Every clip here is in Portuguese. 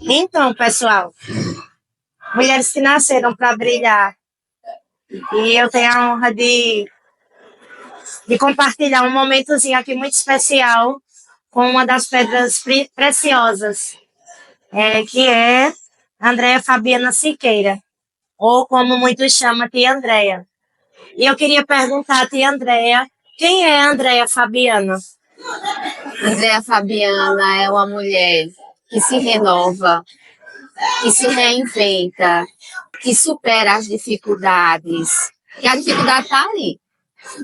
Então, pessoal, mulheres que nasceram para brilhar. E eu tenho a honra de compartilhar um momentozinho aqui muito especial com uma das pedras preciosas, que é Andréia Fabiana Siqueira, ou como muitos chamam, Tia Andréia. E eu queria perguntar a Tia Andréia, quem é a Andréia Fabiana? Andréia Fabiana é uma mulher que se renova, que se reinventa, que supera as dificuldades. E a dificuldade está ali,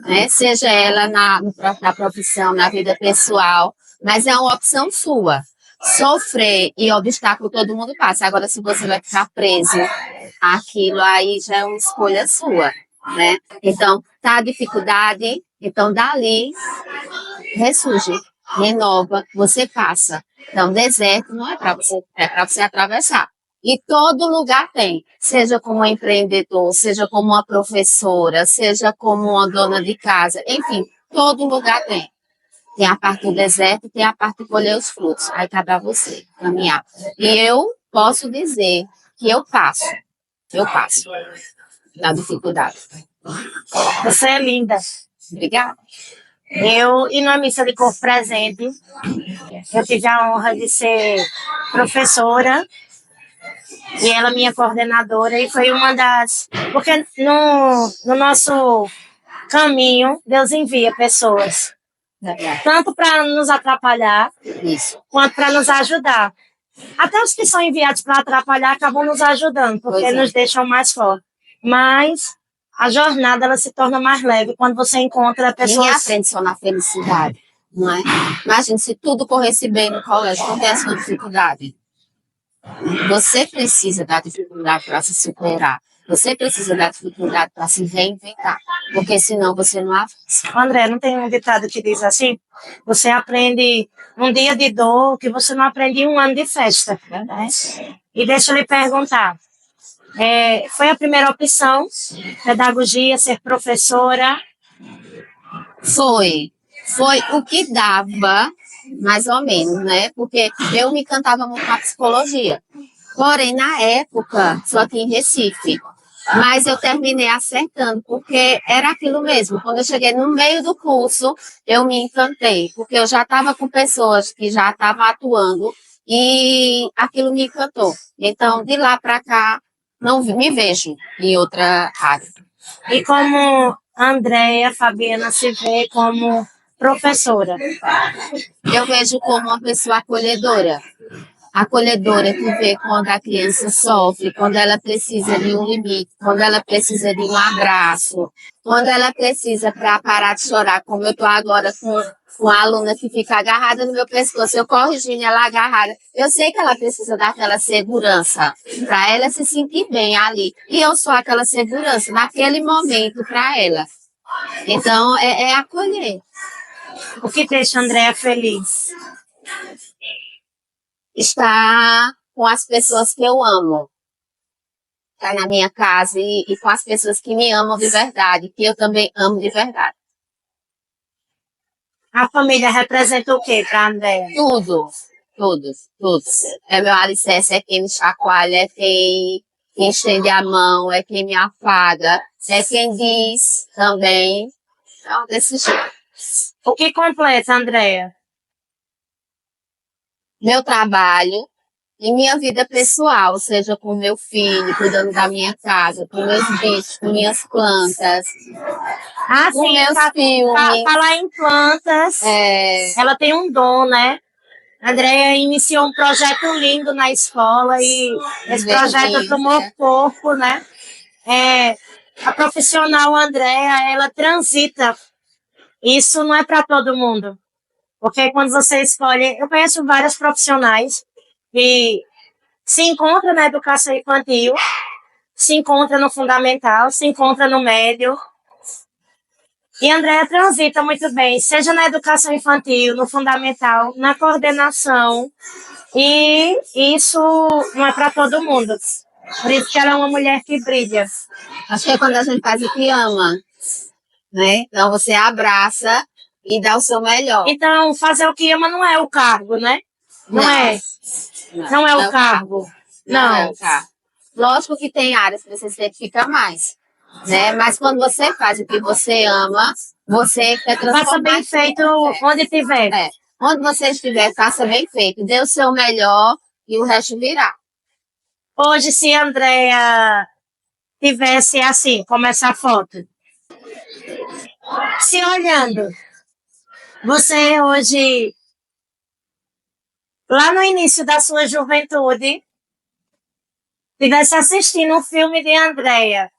né? Seja ela na profissão, na vida pessoal, mas é uma opção sua. Sofrer e obstáculo todo mundo passa. Agora, se você vai ficar preso àquilo, aí já é uma escolha sua, né? Então, tá a dificuldade, então dali ressurge, renova, você passa. Então, deserto não é para você, é para você atravessar. E todo lugar tem, seja como um empreendedor, seja como uma professora, seja como uma dona de casa, enfim, todo lugar tem. Tem a parte do deserto, tem a parte de colher os frutos. Aí cabe a você caminhar. E eu posso dizer que eu passo na dificuldade. Você é linda. Obrigada. E na missa de corpo presente, eu tive a honra de ser professora e ela minha coordenadora, e foi uma das... Porque no nosso caminho, Deus envia pessoas, tanto para nos atrapalhar, quanto para nos ajudar. Até os que são enviados para atrapalhar acabam nos ajudando, porque nos deixam mais fortes. Mas a jornada ela se torna mais leve quando você encontra pessoas... Ninguém aprende só na felicidade, não é? Imagina, se tudo corresse bem no colégio, qual é a sua dificuldade? Você precisa da dificuldade para se superar. Você precisa da dificuldade para se reinventar, porque senão você não avança. André, não tem um ditado que diz assim? Você aprende um dia de dor que você não aprende em um ano de festa. Né? E deixa eu lhe perguntar, foi a primeira opção, pedagogia, ser professora? Foi o que dava, mais ou menos, né? Porque eu me encantava muito com a psicologia. Porém, na época, só aqui em Recife. Mas eu terminei acertando, porque era aquilo mesmo. Quando eu cheguei no meio do curso, eu me encantei, porque eu já estava com pessoas que já estavam atuando e aquilo me encantou. Então, de lá para cá, não me vejo em outra área. E como Andréia Fabiana se vê como professora? Eu vejo como uma pessoa acolhedora. Acolhedora que vê quando a criança sofre, quando ela precisa de um limite, quando ela precisa de um abraço, quando ela precisa para parar de chorar, como eu estou agora com a aluna que fica agarrada no meu pescoço, eu corrigindo ela agarrada. Eu sei que ela precisa daquela segurança para ela se sentir bem ali. E eu sou aquela segurança naquele momento para ela. Então, é acolher. O que deixa a Andréia feliz? Estar com as pessoas que eu amo. Estar na minha casa e com as pessoas que me amam de verdade, que eu também amo de verdade. A família representa o quê para a Andréia? Tudo. É meu alicerce, é quem me chacoalha, é quem estende a mão, é quem me afaga, é quem diz também. Então, desse jeito. O que completa, Andréia? Meu trabalho e minha vida pessoal, seja com meu filho, cuidando da minha casa, com meus bichos, com minhas plantas, com Sim, meus filmes. Falar em plantas, ela tem um dom, né? A Andréia iniciou um projeto lindo na escola e esse projeto tomou corpo, né? A profissional Andréia, ela transita. Isso não é para todo mundo. Porque quando você escolhe... Eu conheço várias profissionais que se encontram na educação infantil, se encontram no fundamental, se encontram no médio, E a Andrea transita muito bem, seja na educação infantil, no fundamental, na coordenação. E isso não é para todo mundo. Por isso que ela é uma mulher que brilha. Acho que é quando a gente faz o que ama, né? Então você abraça e dá o seu melhor. Então, fazer o que ama não é o cargo, né? Não é. Não é o cargo. Não é o cargo. Lógico que tem áreas que você se identifica mais, né? Mas quando você faz o que você ama, você quer transformar. Faça bem feito onde tiver. É. Onde você estiver, faça bem feito. Dê o seu melhor e o resto virá. Hoje, se a Andrea tivesse assim, como essa foto, se olhando, você hoje, lá no início da sua juventude, estivesse assistindo um filme de Andrea,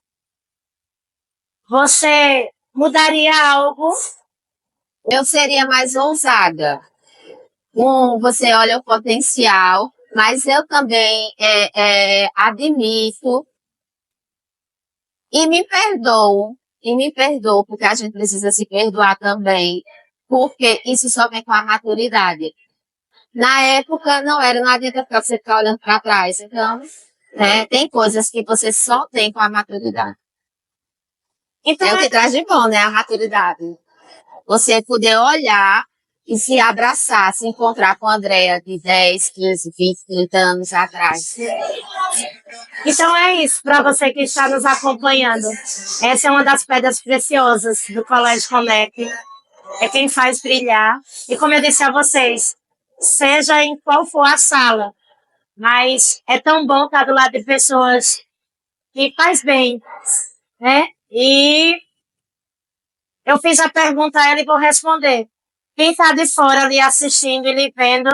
você mudaria algo? Eu seria mais ousada. Você olha o potencial, mas eu também admito e me perdoo, porque a gente precisa se perdoar também, porque isso só vem com a maturidade. Na época não adianta você ficar olhando para trás, então, né, tem coisas que você só tem com a maturidade. Então, é o que traz de bom, né, a maturidade. Você poder olhar e se abraçar, se encontrar com a Andrea de 10, 15, 20, 30 anos atrás. Então é isso, para você que está nos acompanhando. Essa é uma das pedras preciosas do Colégio Conecte. É quem faz brilhar. E como eu disse a vocês, seja em qual for a sala, mas é tão bom estar do lado de pessoas que faz bem, né? E eu fiz a pergunta a ela e vou responder. Quem está de fora ali assistindo e lhe vendo,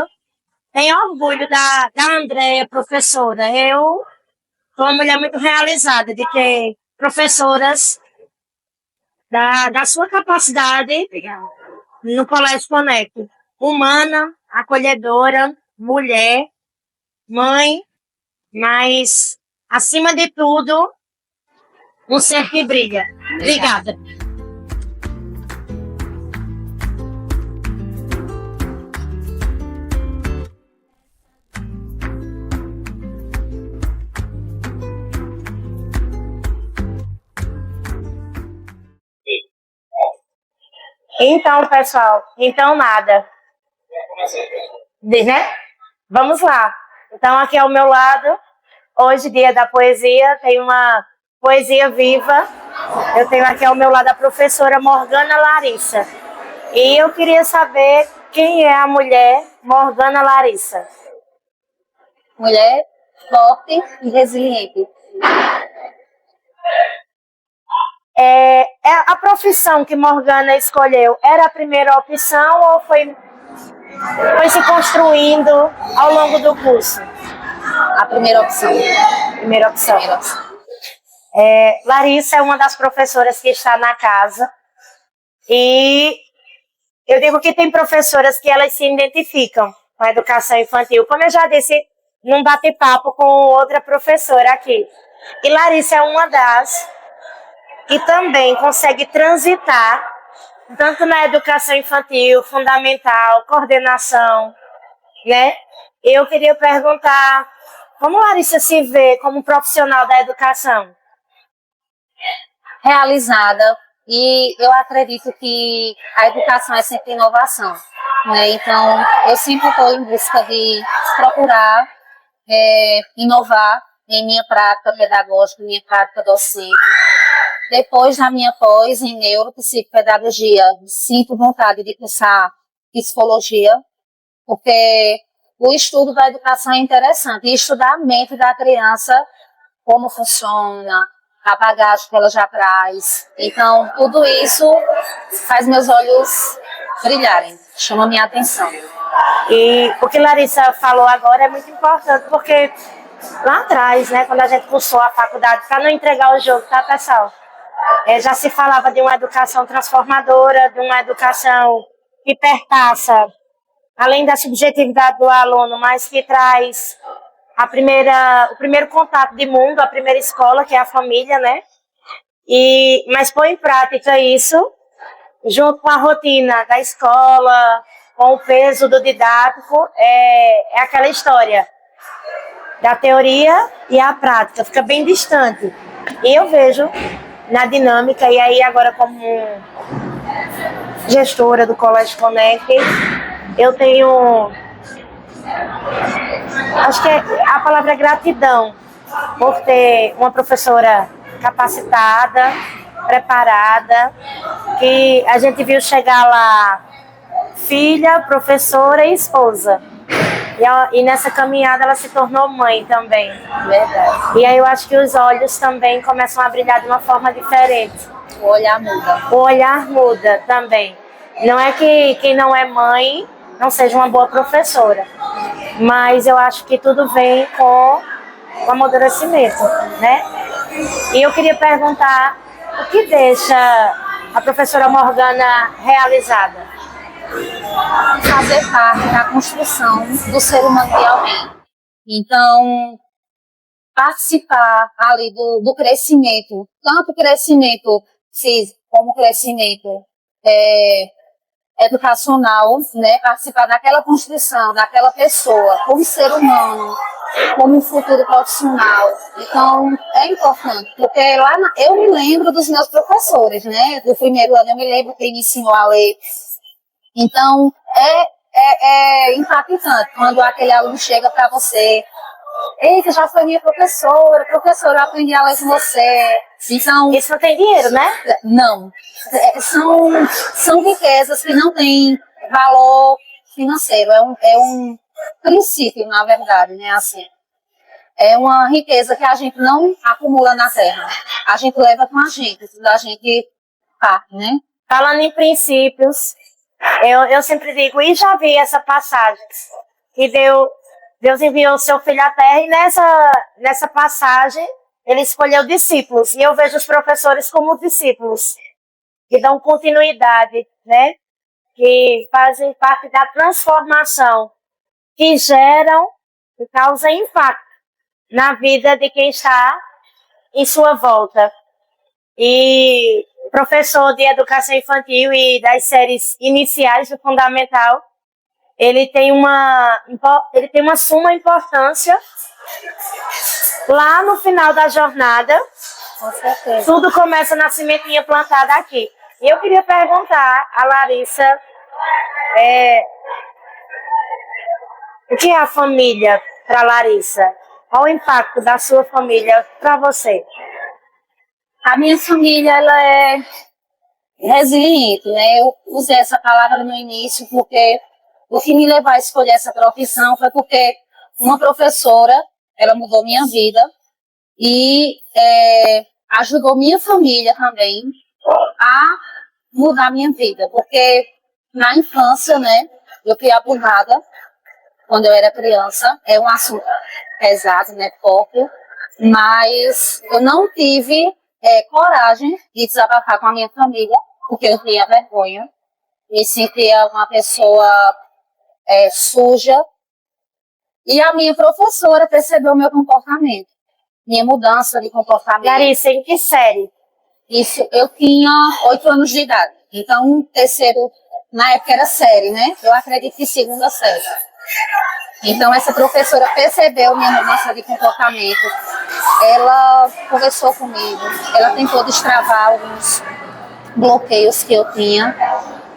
tem orgulho da Andrea, professora. Eu sou uma mulher muito realizada de ter professoras da sua capacidade no Colégio Conecte. Humana, acolhedora, mulher, mãe, mas, acima de tudo, um ser que brilha. Obrigada. Então, pessoal, então nada. Né? Vamos lá. Então, aqui ao meu lado, hoje, dia da poesia, tem uma poesia viva. Eu tenho aqui ao meu lado a professora Morgana Larissa. E eu queria saber quem é a mulher Morgana Larissa. Mulher forte e resiliente. A profissão que Morgana escolheu era a primeira opção ou foi se construindo ao longo do curso? A primeira opção. Primeira opção. Larissa é uma das professoras que está na casa e eu digo que tem professoras que elas se identificam com a educação infantil, como eu já disse num bate-papo com outra professora aqui. E Larissa é uma das que também consegue transitar tanto na educação infantil, fundamental, coordenação, né? Eu queria perguntar como Larissa se vê como profissional da educação? Realizada, e eu acredito que a educação é sempre inovação, né? Então, eu sempre estou em busca de procurar inovar em minha prática pedagógica, minha prática docente. Depois da minha pós em neuropsicopedagogia, sinto vontade de cursar psicologia, porque o estudo da educação é interessante, e estudar a mente da criança, como funciona, a bagagem que ela já traz. Então, tudo isso faz meus olhos brilharem, chama minha atenção. E o que Larissa falou agora é muito importante, porque lá atrás, né, quando a gente cursou a faculdade, para não entregar o jogo, tá, pessoal? Já se falava de uma educação transformadora, de uma educação que perpassa, além da subjetividade do aluno, mas que traz o primeiro contato de mundo, a primeira escola, que é a família, né? Mas põe em prática isso junto com a rotina da escola, com o peso do didático, é aquela história da teoria e a prática, fica bem distante. E eu vejo na dinâmica, e aí agora como gestora do Colégio Conecta, eu tenho, acho que a palavra é gratidão, por ter uma professora capacitada, preparada, que a gente viu chegar lá filha, professora e esposa. E nessa caminhada ela se tornou mãe também. Verdade. E aí eu acho que os olhos também começam a brilhar de uma forma diferente. O olhar muda. O olhar muda também. Não é que quem não é mãe não seja uma boa professora, mas eu acho que tudo vem com o amadurecimento, né? E eu queria perguntar o que deixa a professora Morgana realizada? Fazer parte da construção do ser humano de alguém. Então, participar ali do crescimento, tanto crescimento físico como crescimento educacional, né? Participar daquela construção, daquela pessoa, como ser humano, como um futuro profissional. Então, é importante, porque lá eu me lembro dos meus professores, né? Do primeiro ano eu me lembro que me ensinou a ler. Então, é impactante quando aquele aluno chega para você: eita, já foi minha professora, eu aprendi a ler com você. Então, isso não tem dinheiro, né? Não. São riquezas que não têm valor financeiro. É um princípio, na verdade, né? Assim, é uma riqueza que a gente não acumula na terra. A gente leva com a gente, a gente parte, né? Falando em princípios, eu sempre digo, e já vi essa passagem, que Deus enviou o seu filho à terra, e nessa passagem ele escolheu discípulos, e eu vejo os professores como discípulos, que dão continuidade, né? Que fazem parte da transformação, que geram, que causam impacto na vida de quem está em sua volta. E professor de educação infantil e das séries iniciais do fundamental, ele tem uma suma importância lá no final da jornada. Com certeza. Tudo começa na sementinha plantada aqui. E eu queria perguntar a Larissa, o que é a família para Larissa? Qual o impacto da sua família para você? A minha família, ela é resiliente, né? Eu usei essa palavra no início porque o que me levou a escolher essa profissão foi porque uma professora, ela mudou minha vida e ajudou minha família também a mudar minha vida. Porque na infância, né, eu fui abusada quando eu era criança. É um assunto pesado, né, próprio, mas eu não tive coragem de desabafar com a minha família, porque eu tinha vergonha, me sentia uma pessoa suja. E a minha professora percebeu meu comportamento, minha mudança de comportamento. Larissa, em que série? Isso, eu tinha 8 anos de idade. Então, terceiro, na época era série, né? Eu acredito que segunda série. Então, essa professora percebeu minha mudança de comportamento. Ela conversou comigo, ela tentou destravar alguns bloqueios que eu tinha.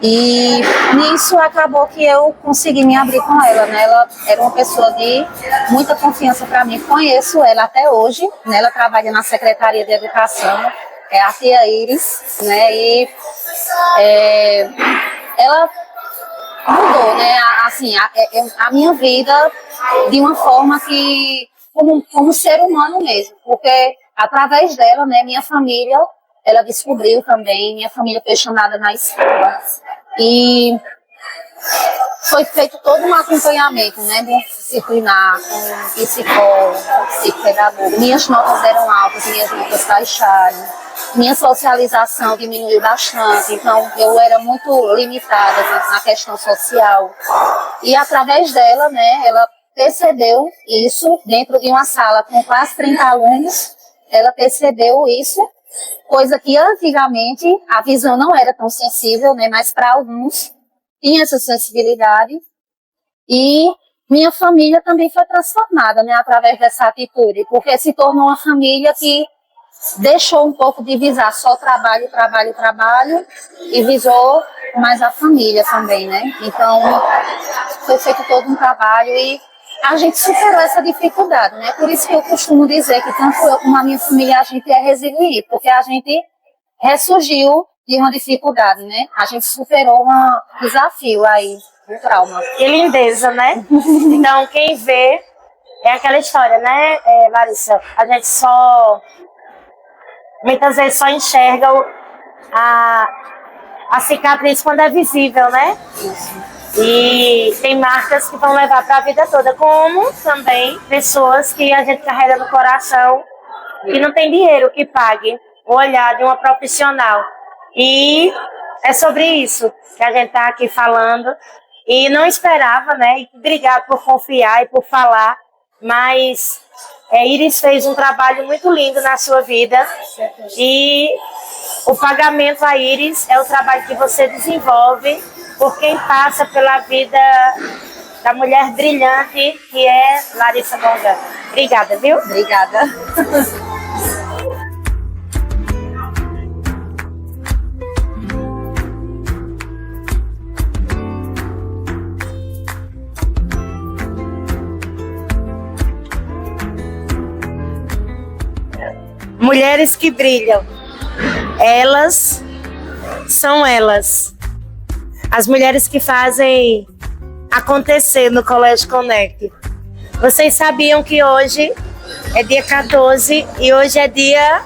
E nisso acabou que eu consegui me abrir com ela, né? Ela era uma pessoa de muita confiança para mim. Conheço ela até hoje, né? Ela trabalha na Secretaria de Educação, é a tia Iris, né? E ela mudou, né? Assim, a minha vida de uma forma que, como ser humano mesmo, porque através dela, né, minha família, ela descobriu também, minha família foi chamada na escola e foi feito todo um acompanhamento, né, disciplinar, com psicólogo, psicopedagogo. Minhas notas eram altas, minhas notas baixaram, minha socialização diminuiu bastante, então eu era muito limitada na questão social. E através dela, né, ela percebeu isso dentro de uma sala com quase 30 alunos, ela percebeu isso coisa que antigamente a visão não era tão sensível, né? Mas para alguns tinha essa sensibilidade. E minha família também foi transformada, né? Através dessa atitude, porque se tornou uma família que deixou um pouco de visar só trabalho, trabalho, trabalho e visou mais a família também, né? Então, foi feito todo um trabalho e a gente superou essa dificuldade, né? Por isso que eu costumo dizer que tanto eu como a minha família, a gente é resiliente, porque a gente ressurgiu de uma dificuldade, né? A gente superou um desafio aí, um trauma. Que lindeza, né? Então, quem vê, é aquela história, né, Larissa? A gente muitas vezes só enxerga a cicatriz quando é visível, né? Isso. E tem marcas que vão levar para a vida toda, como também pessoas que a gente carrega no coração e não tem dinheiro que pague o olhar de uma profissional. E é sobre isso que a gente está aqui falando. E não esperava, né? E obrigado por confiar e por falar, mas Iris fez um trabalho muito lindo na sua vida e o pagamento a Iris é o trabalho que você desenvolve por quem passa pela vida da mulher brilhante que é Larissa Mongan. Obrigada, viu? Obrigada. Mulheres que brilham. Elas são elas. As mulheres que fazem acontecer no Colégio Connect. Vocês sabiam que hoje é dia 14 e hoje é dia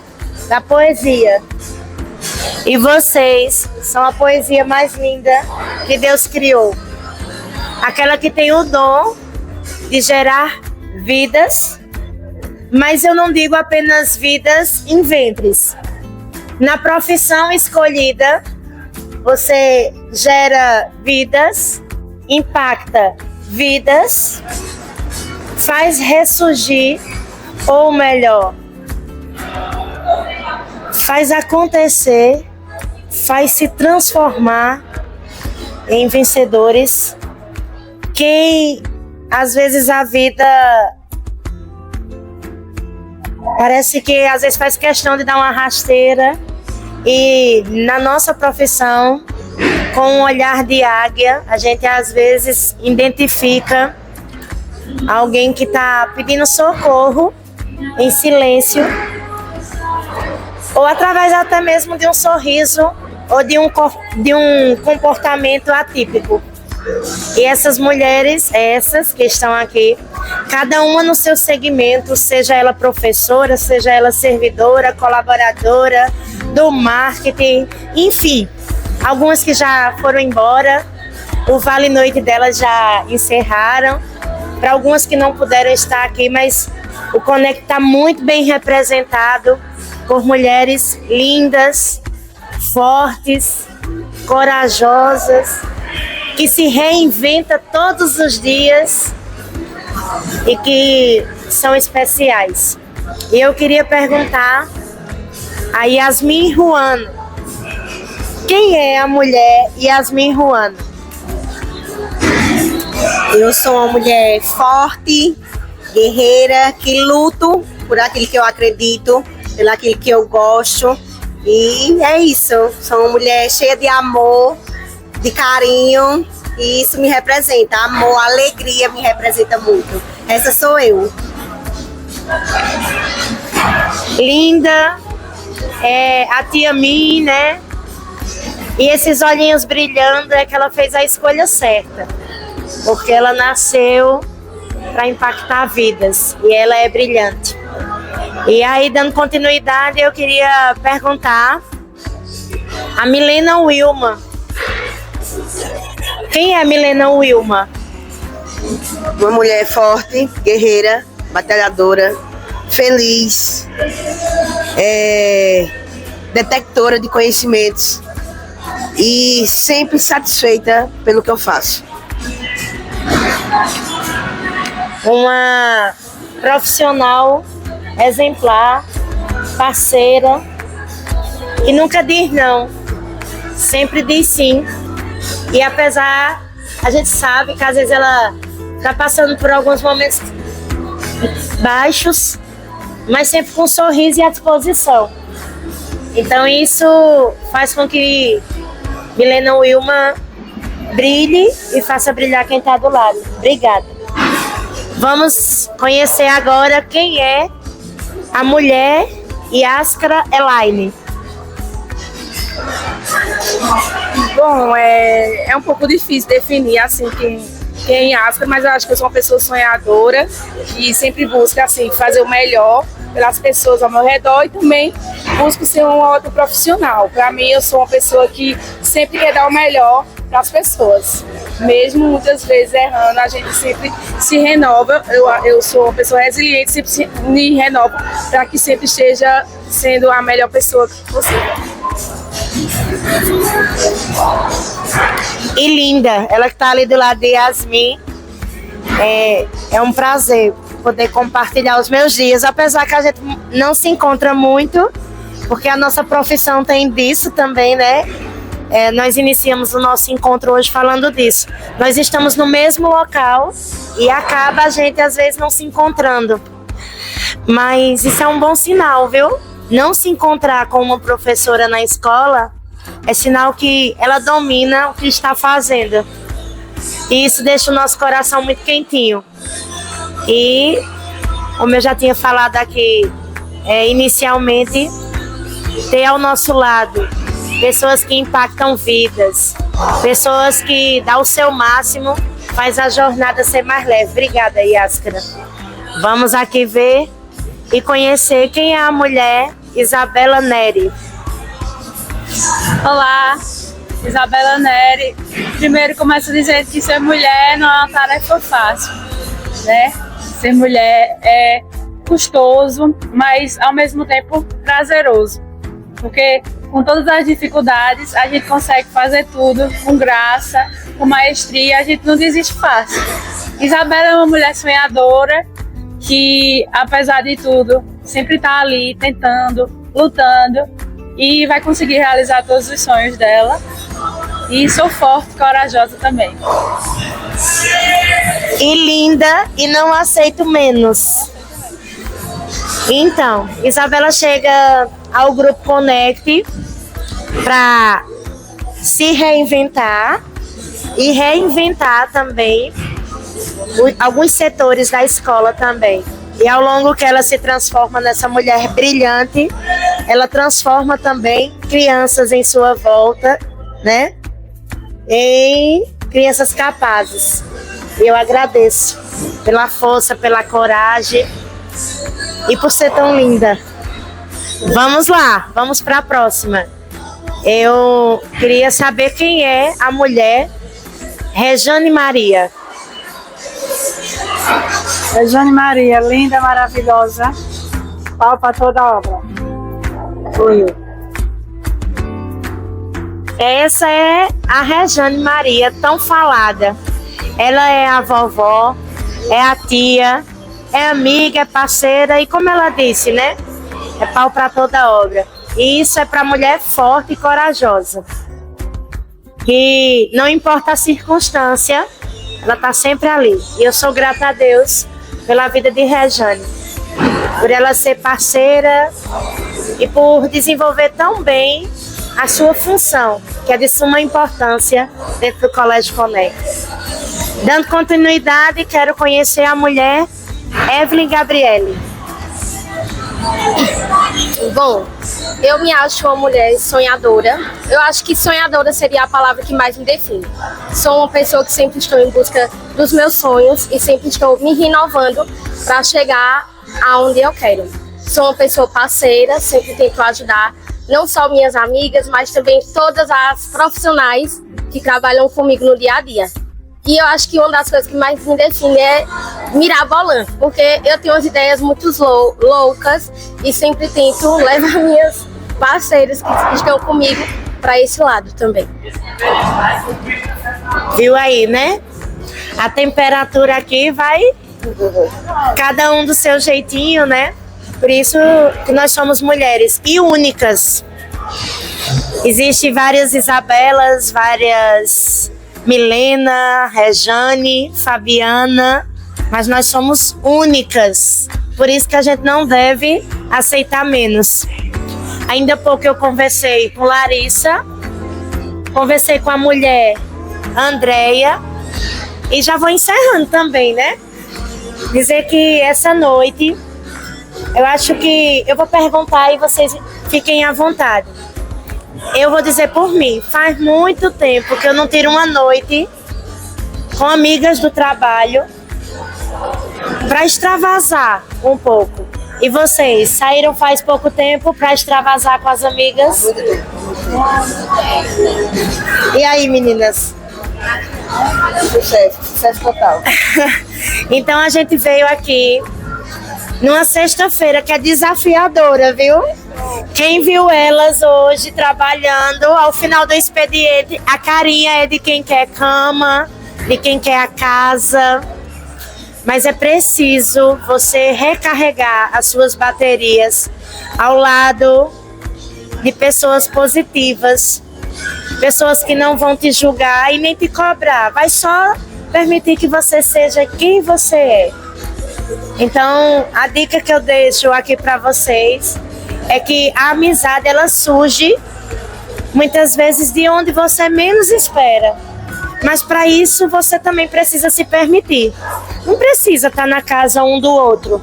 da poesia. E vocês são a poesia mais linda que Deus criou. Aquela que tem o dom de gerar vidas, mas eu não digo apenas vidas em ventres. Na profissão escolhida, você gera vidas, impacta vidas, faz ressurgir, ou melhor, faz acontecer, faz se transformar em vencedores. Quem, às vezes, a vida parece que às vezes faz questão de dar uma rasteira e na nossa profissão, com um olhar de águia, a gente às vezes identifica alguém que está pedindo socorro em silêncio ou através até mesmo de um sorriso ou de um comportamento atípico. E essas mulheres, essas que estão aqui, cada uma no seu segmento, seja ela professora, seja ela servidora, colaboradora do marketing, enfim, algumas que já foram embora, o Vale Noite delas já encerraram, para algumas que não puderam estar aqui, mas o Connect está muito bem representado por mulheres lindas, fortes, corajosas, que se reinventa todos os dias e que são especiais. E eu queria perguntar a Yasmin Ruano, quem é a mulher Yasmin Ruano? Eu sou uma mulher forte, guerreira, que luto por aquilo que eu acredito, por aquilo que eu gosto. E é isso, sou uma mulher cheia de amor, de carinho, e isso me representa. Amor, alegria me representa muito. Essa sou eu. Linda, a tia Mi, né? E esses olhinhos brilhando é que ela fez a escolha certa, porque ela nasceu para impactar vidas e ela é brilhante. E aí, dando continuidade, eu queria perguntar a Milena Wilma. Quem é a Milena Wilma? Uma mulher forte, guerreira, batalhadora, feliz, detectora de conhecimentos e sempre satisfeita pelo que eu faço. Uma profissional exemplar, parceira, e nunca diz não, sempre diz sim. E apesar, a gente sabe que às vezes ela está passando por alguns momentos baixos, mas sempre com um sorriso e à disposição. Então isso faz com que Milena Wilma brilhe e faça brilhar quem está do lado. Obrigada. Vamos conhecer agora quem é a mulher Yaskra Elaine. Bom, é um pouco difícil definir assim quem é Yaskra, mas eu acho que eu sou uma pessoa sonhadora e sempre busco assim, fazer o melhor pelas pessoas ao meu redor e também busco ser um ótimo profissional. Para mim, eu sou uma pessoa que sempre quer dar o melhor para as pessoas. Mesmo muitas vezes errando, a gente sempre se renova. Eu sou uma pessoa resiliente, sempre me renovo para que sempre esteja sendo a melhor pessoa possível. E linda, ela que está ali do lado de Yasmin. É um prazer poder compartilhar os meus dias, apesar que a gente não se encontra muito, porque a nossa profissão tem disso também, né? Nós iniciamos o nosso encontro hoje falando disso. Nós estamos no mesmo local e acaba a gente às vezes não se encontrando. Mas isso é um bom sinal, viu? Não se encontrar com uma professora na escola é sinal que ela domina o que está fazendo. E isso deixa o nosso coração muito quentinho. E, como eu já tinha falado aqui inicialmente, ter ao nosso lado pessoas que impactam vidas, pessoas que dão o seu máximo, faz a jornada ser mais leve. Obrigada, Yaskra. Vamos aqui ver e conhecer quem é a mulher Isabela Neri. Olá, Isabela Neri. Primeiro começo dizendo que ser mulher não é uma tarefa fácil, né? Ser mulher é custoso, mas ao mesmo tempo prazeroso, porque com todas as dificuldades a gente consegue fazer tudo com graça, com maestria, a gente não desiste fácil. Isabela é uma mulher sonhadora que, apesar de tudo, sempre está ali tentando, lutando e vai conseguir realizar todos os sonhos dela. E sou forte e corajosa também. E linda e não aceito menos. Então, Isabela chega ao Grupo Connect para se reinventar e reinventar também alguns setores da escola também. E ao longo que ela se transforma nessa mulher brilhante, ela transforma também crianças em sua volta, né? Em crianças capazes. Eu agradeço pela força, pela coragem e por ser tão linda. Vamos lá, vamos para a próxima. Eu queria saber quem é a mulher Rejane Maria. Rejane Maria, linda, maravilhosa, pau para toda a obra. Fui. Essa é a Rejane Maria, tão falada. Ela é a vovó, é a tia, é amiga, é parceira e, como ela disse, né? É pau para toda obra. E isso é para mulher forte e corajosa. Que não importa a circunstância, ela está sempre ali. E eu sou grata a Deus pela vida de Rejane, por ela ser parceira e por desenvolver tão bem a sua função, que é de suma importância dentro do Colégio Connect. Dando continuidade, quero conhecer a mulher Evelyn Gabriele. Bom, eu me acho uma mulher sonhadora. Eu acho que sonhadora seria a palavra que mais me define. Sou uma pessoa que sempre estou em busca dos meus sonhos e sempre estou me renovando para chegar aonde eu quero. Sou uma pessoa parceira, sempre tento ajudar não só minhas amigas, mas também todas as profissionais que trabalham comigo no dia a dia. E eu acho que uma das coisas que mais me define é mirabolante, porque eu tenho umas ideias muito loucas e sempre tento levar minhas parceiras que estão comigo para esse lado também. Viu aí, né? A temperatura aqui vai cada um do seu jeitinho, né? Por isso que nós somos mulheres e únicas. Existem várias Isabelas, várias Milena, Rejane, Fabiana, mas nós somos únicas. Por isso que a gente não deve aceitar menos. Ainda há pouco eu conversei com Larissa, conversei com a mulher Andréia e já vou encerrando também, né? Dizer que essa noite, eu acho que eu vou perguntar e vocês fiquem à vontade. Eu vou dizer por mim, faz muito tempo que eu não tiro uma noite com amigas do trabalho para extravasar um pouco. E vocês, saíram faz pouco tempo para extravasar com as amigas? E aí, meninas? Sucesso total. Então a gente veio aqui numa sexta-feira que é desafiadora, viu? Quem viu elas hoje trabalhando, ao final do expediente, a carinha é de quem quer cama, de quem quer a casa. Mas é preciso você recarregar as suas baterias ao lado de pessoas positivas, pessoas que não vão te julgar e nem te cobrar, vai só permitir que você seja quem você é. Então, a dica que eu deixo aqui para vocês é que a amizade, ela surge muitas vezes de onde você menos espera. Mas para isso você também precisa se permitir. Não precisa estar na casa um do outro.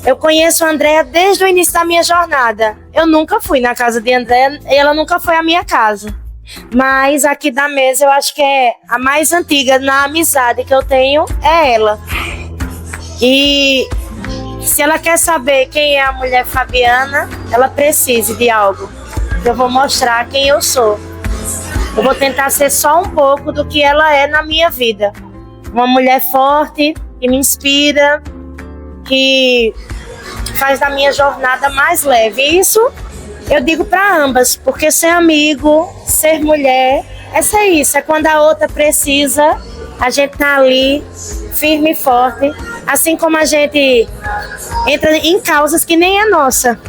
Eu conheço a Andréia desde o início da minha jornada. Eu nunca fui na casa de Andréia e ela nunca foi à minha casa. Mas aqui da mesa eu acho que é a mais antiga na amizade que eu tenho é ela. E se ela quer saber quem é a mulher Fabiana, ela precisa de algo. Eu vou mostrar quem eu sou. Eu vou tentar ser só um pouco do que ela é na minha vida. Uma mulher forte, que me inspira, que faz da minha jornada mais leve. E isso eu digo para ambas, porque ser amigo, ser mulher, é isso. É quando a outra precisa, a gente tá ali, firme e forte. Assim como a gente entra em causas que nem é nossa.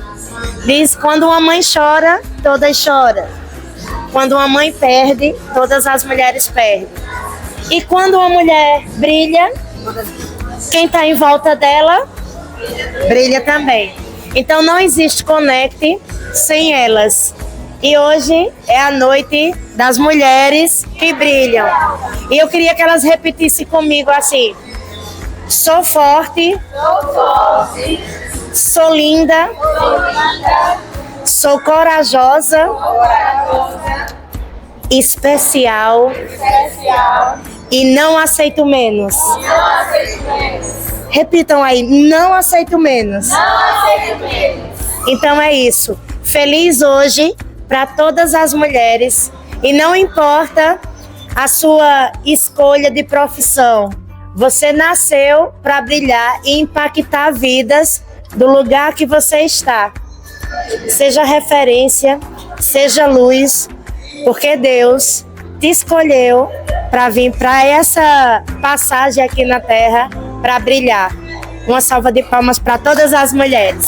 Diz, quando uma mãe chora, todas choram. Quando uma mãe perde, todas as mulheres perdem. E quando uma mulher brilha, quem está em volta dela, brilha também. Então não existe Conecte sem elas. E hoje é a noite das mulheres que brilham. E eu queria que elas repetissem comigo assim: sou forte, sou linda, sou corajosa, especial e não aceito menos. Repitam aí, não aceito menos. Então é isso. Feliz hoje para todas as mulheres e não importa a sua escolha de profissão. Você nasceu para brilhar e impactar vidas do lugar que você está. Seja referência, seja luz, porque Deus te escolheu para vir para essa passagem aqui na Terra, para brilhar. Uma salva de palmas para todas as mulheres.